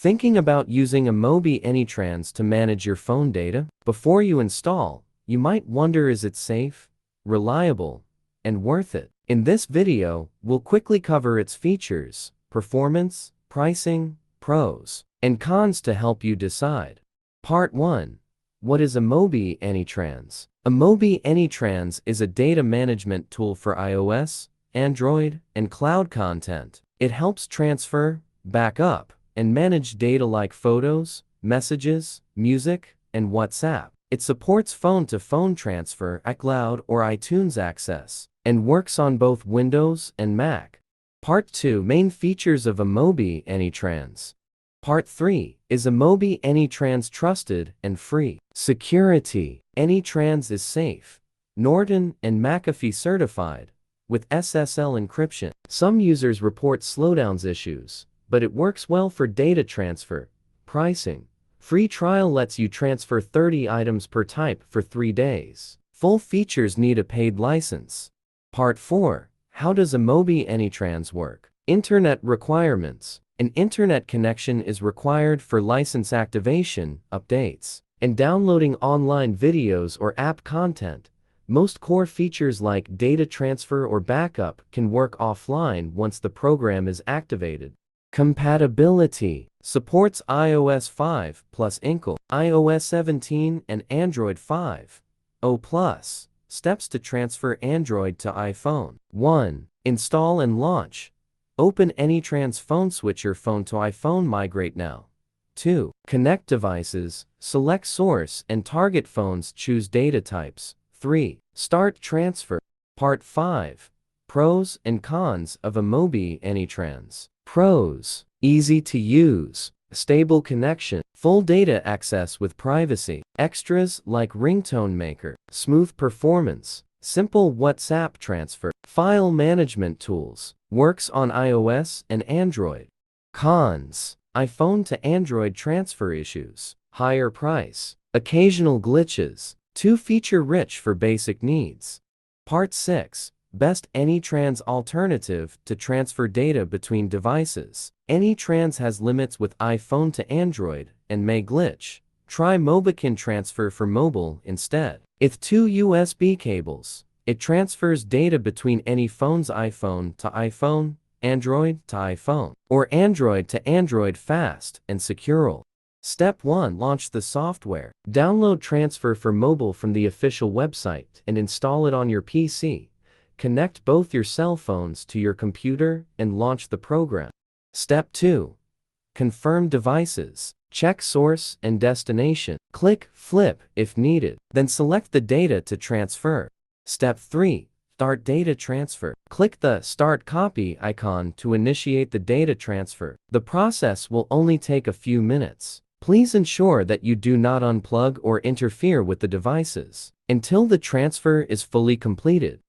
Thinking about using iMobie AnyTrans to manage your phone data? Before you install, you might wonder, is it safe, reliable, and worth it? In this video, we'll quickly cover its features, performance, pricing, pros, and cons to help you decide. Part 1. What is iMobie AnyTrans? iMobie AnyTrans is a data management tool for iOS, Android, and cloud content. It helps transfer, backup, and manage data like photos, messages, music, and WhatsApp. It supports phone-to-phone transfer, iCloud or iTunes access, and works on both Windows and Mac. Part 2. Main features of iMobie AnyTrans. Part 3. Is iMobie AnyTrans trusted and free? Security. AnyTrans is safe, Norton and McAfee certified, with SSL encryption. Some users report slowdowns issues, but it works well for data transfer. Pricing. Free trial lets you transfer 30 items per type for 3 days. Full features need a paid license. Part 4. How does iMobie AnyTrans work? Internet requirements. An internet connection is required for license activation, updates, and downloading online videos or app content. Most core features like data transfer or backup can work offline once the program is activated. Compatibility. Supports iOS 5 plus Inkle, iOS 17 and Android 5.0+. Steps to transfer Android to iPhone. 1. Install and launch. Open AnyTrans phone, switch your phone to iPhone, migrate now. 2. Connect devices, select source and target phones, choose data types. 3. Start transfer. Part 5. Pros and cons of iMobie AnyTrans. Pros. Easy to use, stable connection, full data access with privacy. Extras like ringtone maker, smooth performance, simple WhatsApp transfer, file management tools, works on iOS and Android. Cons. iPhone to Android transfer issues, higher price, occasional glitches, too feature-rich for basic needs. Part 6. Best AnyTrans alternative to transfer data between devices. AnyTrans has limits with iPhone to Android and may glitch. Try Mobican transfer for mobile instead. With 2 USB cables, it transfers data between any phone's iPhone to iPhone, Android to iPhone, or Android to Android fast and secure. Step 1. Launch the software. Download Transfer for Mobile from the official website and install it on your PC. Connect both your cell phones to your computer and launch the program. Step 2. Confirm devices. Check source and destination. Click Flip if needed. Then select the data to transfer. Step 3. Start data transfer. Click the Start Copy icon to initiate the data transfer. The process will only take a few minutes. Please ensure that you do not unplug or interfere with the devices until the transfer is fully completed.